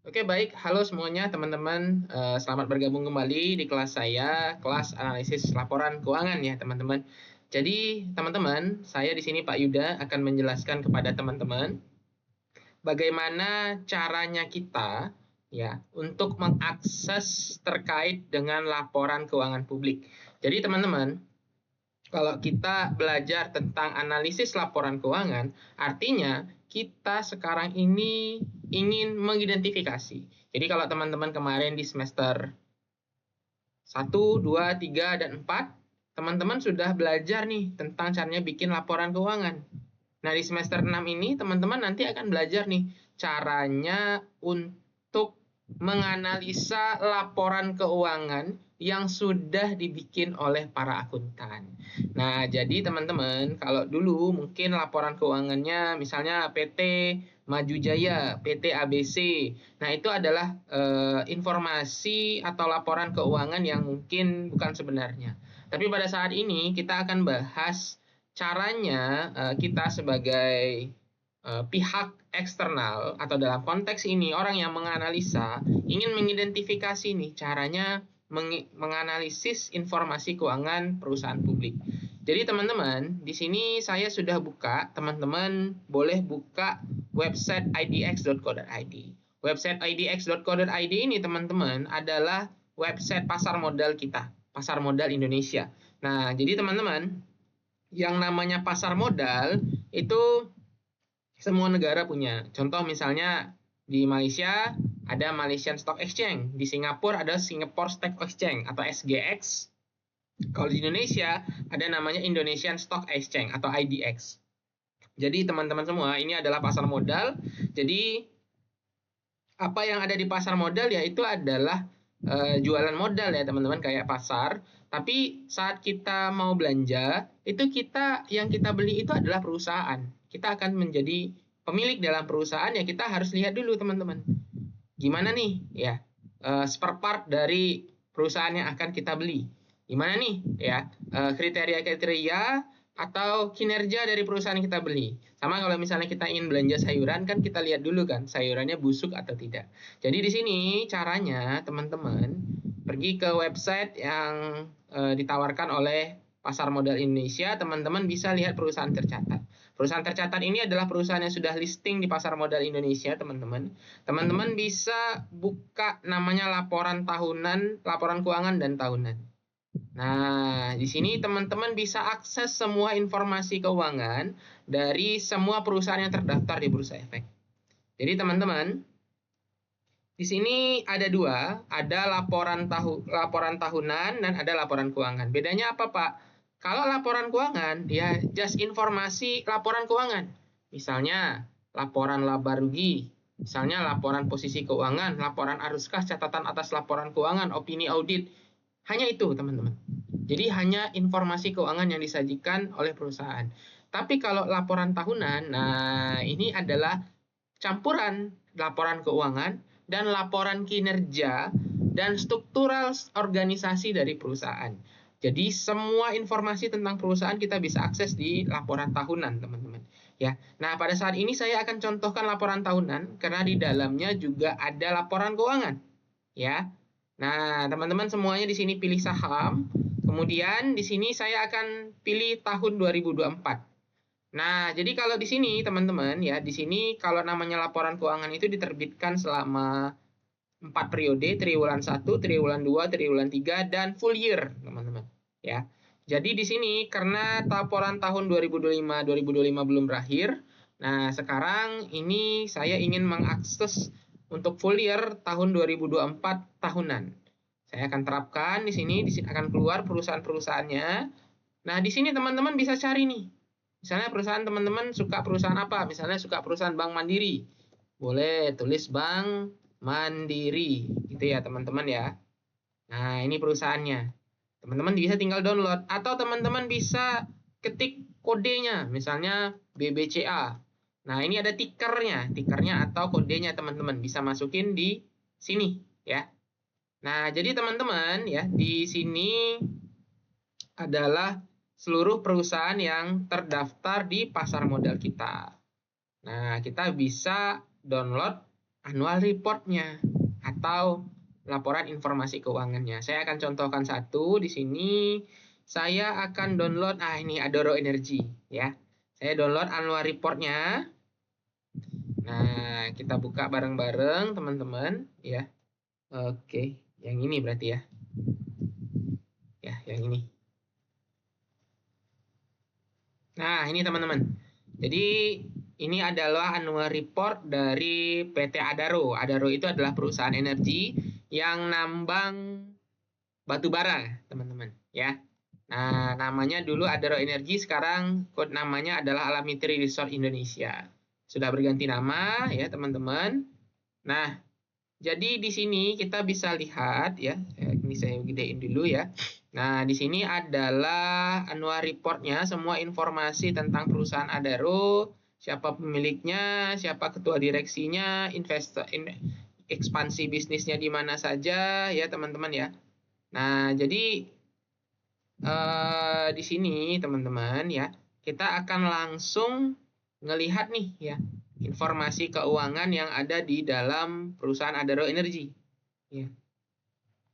Oke, baik. Halo semuanya, teman-teman. Selamat bergabung kembali di kelas saya, kelas analisis laporan keuangan ya, teman-teman. Jadi, teman-teman, saya di sini Pak Yuda akan menjelaskan kepada teman-teman bagaimana caranya kita ya untuk mengakses terkait dengan laporan keuangan publik. Jadi, teman-teman, kalau kita belajar tentang analisis laporan keuangan, artinya kita sekarang ini ingin mengidentifikasi. Jadi kalau teman-teman kemarin di semester 1, 2, 3, dan 4, teman-teman sudah belajar nih tentang caranya bikin laporan keuangan. Nah, di semester 6 ini teman-teman nanti akan belajar nih caranya untuk menganalisa laporan keuangan yang sudah dibikin oleh para akuntan. Nah, jadi teman-teman, kalau dulu mungkin laporan keuangannya misalnya PT Maju Jaya, PT ABC. Nah, itu adalah informasi atau laporan keuangan yang mungkin bukan sebenarnya. Tapi pada saat ini kita akan bahas caranya kita sebagai pihak eksternal atau dalam konteks ini orang yang menganalisa ingin mengidentifikasi nih caranya menganalisis informasi keuangan perusahaan publik. Jadi teman-teman, di sini saya sudah buka, teman-teman boleh buka website idx.co.id. Website idx.co.id ini teman-teman adalah website pasar modal kita, pasar modal Indonesia. Nah, jadi teman-teman, yang namanya pasar modal itu semua negara punya. Contoh misalnya di Malaysia ada Malaysian Stock Exchange, di Singapura ada Singapore Stock Exchange atau SGX. Kalau di Indonesia ada namanya Indonesian Stock Exchange atau IDX. Jadi teman-teman semua, ini adalah pasar modal. Jadi apa yang ada di pasar modal ya itu adalah jualan modal ya teman-teman, kayak pasar. Tapi saat kita mau belanja, itu yang kita beli itu adalah perusahaan. Kita akan menjadi pemilik dalam perusahaan ya, kita harus lihat dulu teman-teman. Gimana nih ya spare part dari perusahaan yang akan kita beli. Gimana nih ya kriteria-kriteria atau kinerja dari perusahaan yang kita beli. Sama kalau misalnya kita ingin belanja sayuran, kan kita lihat dulu kan sayurannya busuk atau tidak. Jadi di sini caranya teman-teman pergi ke website yang ditawarkan oleh Pasar Modal Indonesia, teman-teman bisa lihat perusahaan tercatat. Perusahaan tercatat ini adalah perusahaan yang sudah listing di Pasar Modal Indonesia, teman-teman. Teman-teman bisa buka namanya laporan tahunan, laporan keuangan dan tahunan. Nah, di sini teman-teman bisa akses semua informasi keuangan dari semua perusahaan yang terdaftar di Bursa Efek. Jadi teman-teman, di sini ada dua, ada laporan tahunan dan ada laporan keuangan. Bedanya apa, Pak? Kalau laporan keuangan, dia just informasi laporan keuangan. Misalnya, laporan laba rugi, misalnya laporan posisi keuangan, laporan arus kas, catatan atas laporan keuangan, opini audit. Hanya itu, teman-teman. Jadi hanya informasi keuangan yang disajikan oleh perusahaan. Tapi kalau laporan tahunan, nah ini adalah campuran laporan keuangan dan laporan kinerja dan struktural organisasi dari perusahaan. Jadi semua informasi tentang perusahaan kita bisa akses di laporan tahunan, teman-teman. Ya. Nah, pada saat ini saya akan contohkan laporan tahunan karena di dalamnya juga ada laporan keuangan. Ya. Nah, teman-teman semuanya di sini pilih saham. Kemudian di sini saya akan pilih tahun 2024. Nah, jadi kalau di sini teman-teman ya, di sini kalau namanya laporan keuangan itu diterbitkan selama 4 periode, triwulan 1, triwulan 2, triwulan 3, dan full year, teman-teman. Ya. Jadi di sini karena laporan tahun 2025 belum berakhir, nah sekarang ini saya ingin mengakses untuk full year tahun 2024 tahunan. Saya akan terapkan di sini akan keluar perusahaan-perusahaannya. Nah, di sini teman-teman bisa cari nih. Misalnya perusahaan teman-teman suka perusahaan apa? Misalnya suka perusahaan Bank Mandiri. Boleh tulis Bank Mandiri gitu ya teman-teman ya. Nah, ini perusahaannya. Teman-teman bisa tinggal download atau teman-teman bisa ketik kodenya, misalnya BBCA. Nah, ini ada tikernya atau kodenya teman-teman bisa masukin di sini ya. Nah, jadi teman-teman ya, di sini adalah seluruh perusahaan yang terdaftar di pasar modal kita. Nah, kita bisa download annual report-nya atau laporan informasi keuangannya. Saya akan contohkan satu di sini. Saya akan download, ini Adoro Energy ya. Saya download annual report-nya. Nah, kita buka bareng-bareng teman-teman ya. Oke, yang ini berarti ya. Ya, yang ini. Nah, ini teman-teman. Jadi, ini adalah annual report dari PT Adaro. Adaro itu adalah perusahaan energi yang nambang batu bara, teman-teman, ya. Nah, namanya dulu Adaro Energi, sekarang kode namanya adalah Alamitri Resort Indonesia. Sudah berganti nama, ya, teman-teman. Nah, jadi di sini kita bisa lihat, ya. Ini saya gedein dulu, ya. Nah, di sini adalah annual report-nya, semua informasi tentang perusahaan Adaro, siapa pemiliknya, siapa ketua direksinya, investor, ekspansi bisnisnya di mana saja, ya, teman-teman, ya. Nah, jadi di sini teman-teman ya, kita akan langsung ngelihat nih ya, informasi keuangan yang ada di dalam perusahaan Adaro Energy. Ya.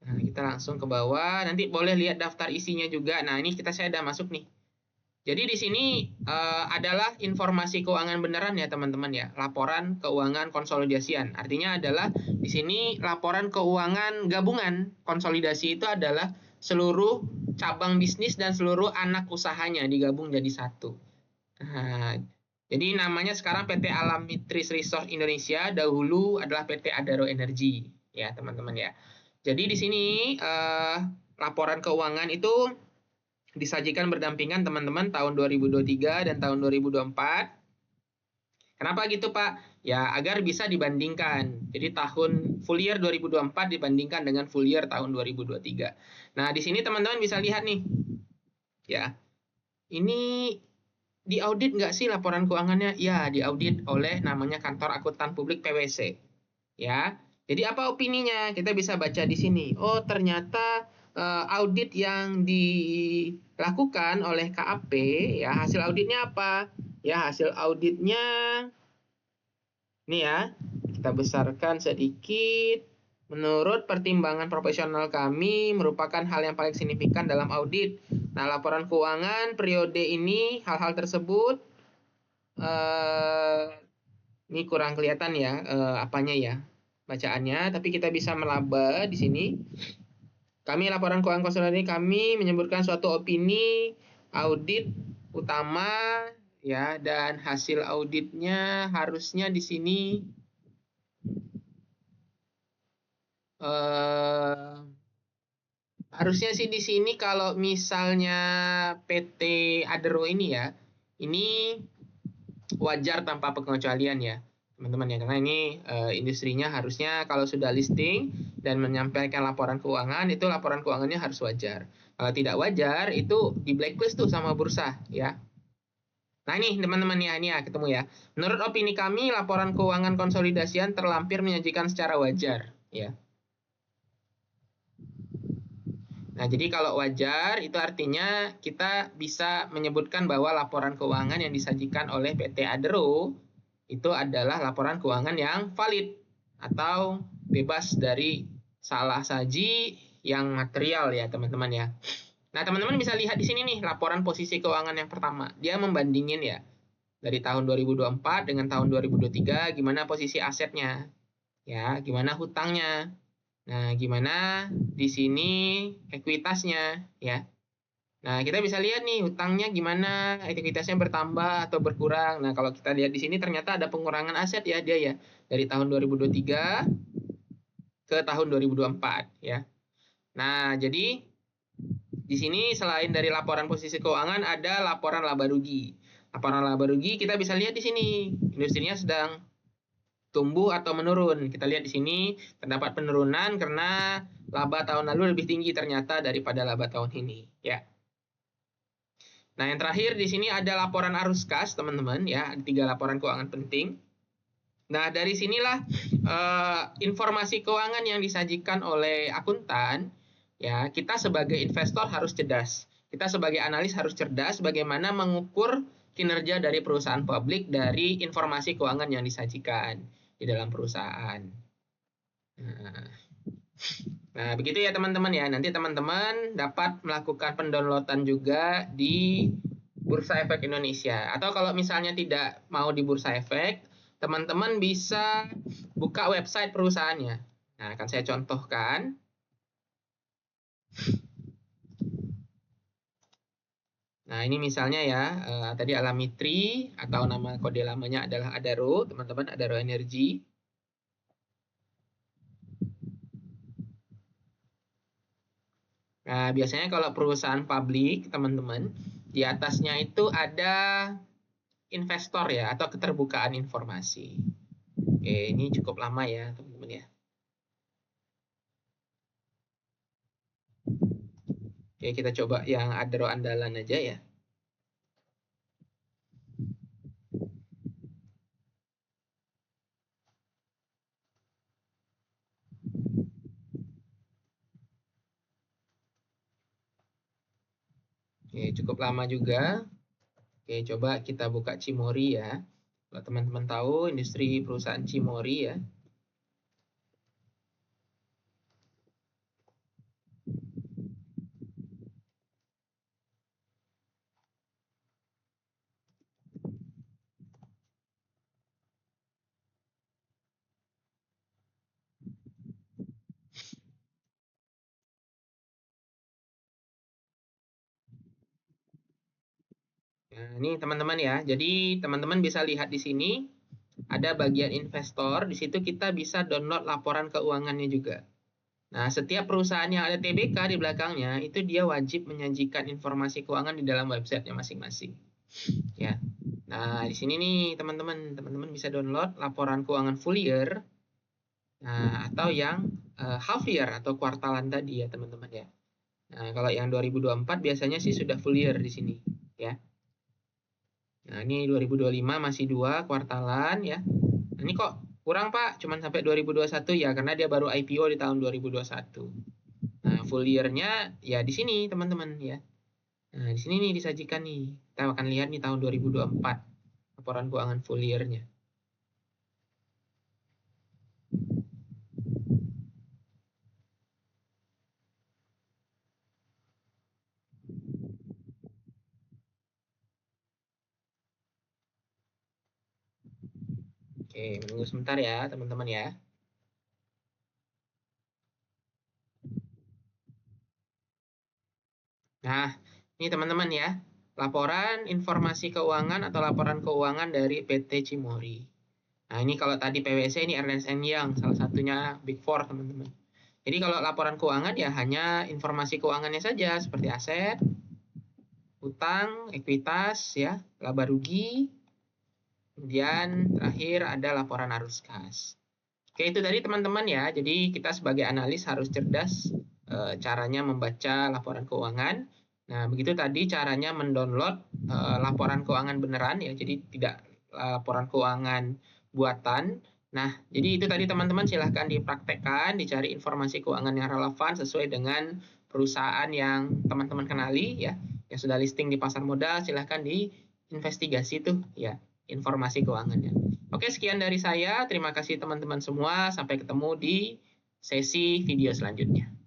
Nah, kita langsung ke bawah, nanti boleh lihat daftar isinya juga. Nah, ini saya udah masuk nih. Jadi di sini adalah informasi keuangan beneran ya teman-teman ya, laporan keuangan konsolidasian. Artinya adalah di sini laporan keuangan gabungan. Konsolidasi itu adalah seluruh cabang bisnis dan seluruh anak usahanya digabung jadi satu. Nah, jadi namanya sekarang PT Alamitris Resource Indonesia, dahulu adalah PT Adaro Energy ya teman-teman ya. Jadi di sini laporan keuangan itu disajikan berdampingan teman-teman tahun 2023 dan tahun 2024. Kenapa gitu Pak? Ya agar bisa dibandingkan. Jadi tahun full year 2024 dibandingkan dengan full year tahun 2023. Nah di sini teman-teman bisa lihat nih. Ya, ini diaudit nggak sih laporan keuangannya? Ya, diaudit oleh namanya Kantor Akuntan Publik PwC. Ya, jadi apa opininya? Kita bisa baca di sini. Oh, ternyata audit yang dilakukan oleh KAP, ya hasil auditnya apa? Ya, hasil auditnya ini ya, kita besarkan sedikit. Menurut pertimbangan profesional kami, merupakan hal yang paling signifikan dalam audit. Nah, laporan keuangan periode ini, hal-hal tersebut, ini kurang kelihatan ya, apanya ya, bacaannya, tapi kita bisa melaba di sini. Kami laporan keuangan konsolidasi kami menyebutkan suatu opini audit utama ya, dan hasil auditnya harusnya di sini harusnya sih di sini kalau misalnya PT Adaro ini ya, ini wajar tanpa pengecualian ya teman-teman ya, karena ini industrinya harusnya kalau sudah listing dan menyampaikan laporan keuangan, itu laporan keuangannya harus wajar. Kalau tidak wajar itu di blacklist tuh sama bursa ya. Nah ini teman-teman ya, ini ya ketemu ya. Menurut opini kami laporan keuangan konsolidasian terlampir menyajikan secara wajar ya. Nah, jadi kalau wajar itu artinya kita bisa menyebutkan bahwa laporan keuangan yang disajikan oleh PT Adaro itu adalah laporan keuangan yang valid atau bebas dari salah saji yang material ya, teman-teman ya. Nah, teman-teman bisa lihat di sini nih laporan posisi keuangan yang pertama. Dia membandingin ya dari tahun 2024 dengan tahun 2023 gimana posisi asetnya. Ya, gimana hutangnya. Nah, gimana di sini ekuitasnya ya. Nah, kita bisa lihat nih hutangnya gimana, ekuitasnya bertambah atau berkurang. Nah, kalau kita lihat di sini ternyata ada pengurangan aset ya dia ya dari tahun 2023 ke tahun 2024 ya. Nah, jadi di sini selain dari laporan posisi keuangan ada laporan laba rugi. Laporan laba rugi kita bisa lihat di sini industrinya sedang tumbuh atau menurun. Kita lihat di sini terdapat penurunan karena laba tahun lalu lebih tinggi ternyata daripada laba tahun ini, ya. Nah, yang terakhir di sini ada laporan arus kas, teman-teman, ya. Ada 3 laporan keuangan penting. Nah, dari sinilah informasi keuangan yang disajikan oleh akuntan, ya. Kita sebagai investor harus cerdas. Kita sebagai analis harus cerdas bagaimana mengukur kinerja dari perusahaan publik dari informasi keuangan yang disajikan. di dalam perusahaan. Nah, begitu ya teman-teman ya. Nanti teman-teman dapat melakukan pendownloadan juga di Bursa Efek Indonesia. Atau kalau misalnya tidak mau di Bursa Efek, teman-teman bisa buka website perusahaannya. Nah, akan saya contohkan. Nah, ini misalnya ya, tadi Alamitri atau nama kode lamanya adalah Adaro, teman-teman, Adaro Energy. Nah, biasanya kalau perusahaan publik, teman-teman, di atasnya itu ada investor ya, atau keterbukaan informasi. Oke, ini cukup lama ya, teman-teman ya. Oke, kita coba yang Adaro andalan aja ya. Oke, cukup lama juga. Oke, coba kita buka Cimori ya. Kalau teman-teman tahu industri perusahaan Cimori ya. Nah, ini teman-teman ya. Jadi teman-teman bisa lihat di sini ada bagian investor. Di situ kita bisa download laporan keuangannya juga. Nah, setiap perusahaan yang ada TBK di belakangnya itu dia wajib menyajikan informasi keuangan di dalam websitenya masing-masing. Ya. Nah, di sini nih teman-teman bisa download laporan keuangan full year. Nah, atau yang half year atau kuartalan tadi ya, teman-teman ya. Nah, kalau yang 2024 biasanya sih sudah full year di sini, ya. Nah, ini 2025 masih 2 kuartalan ya. Nah, ini kok kurang, Pak? Cuman sampai 2021 ya, karena dia baru IPO di tahun 2021. Nah, full year-nya ya di sini, teman-teman ya. Nah, di sini nih disajikan nih. Kita akan lihat nih tahun 2024 laporan keuangan full year-nya. Oke, menunggu sebentar ya, teman-teman ya. Nah, ini teman-teman ya, laporan informasi keuangan atau laporan keuangan dari PT Cimori. Nah, ini kalau tadi PwC, ini Ernst Young, salah satunya Big Four, teman-teman. Jadi kalau laporan keuangan ya hanya informasi keuangannya saja, seperti aset, utang, ekuitas, ya, laba rugi, kemudian terakhir ada laporan arus kas. Oke, itu tadi teman-teman ya. Jadi kita sebagai analis harus cerdas caranya membaca laporan keuangan. Nah, begitu tadi caranya mendownload laporan keuangan beneran ya. Jadi tidak laporan keuangan buatan. Nah, jadi itu tadi teman-teman silahkan dipraktekkan, dicari informasi keuangan yang relevan sesuai dengan perusahaan yang teman-teman kenali ya. Yang sudah listing di pasar modal, silahkan diinvestigasi tuh ya informasi keuangannya. Oke, sekian dari saya. Terima kasih teman-teman semua. Sampai ketemu di sesi video selanjutnya.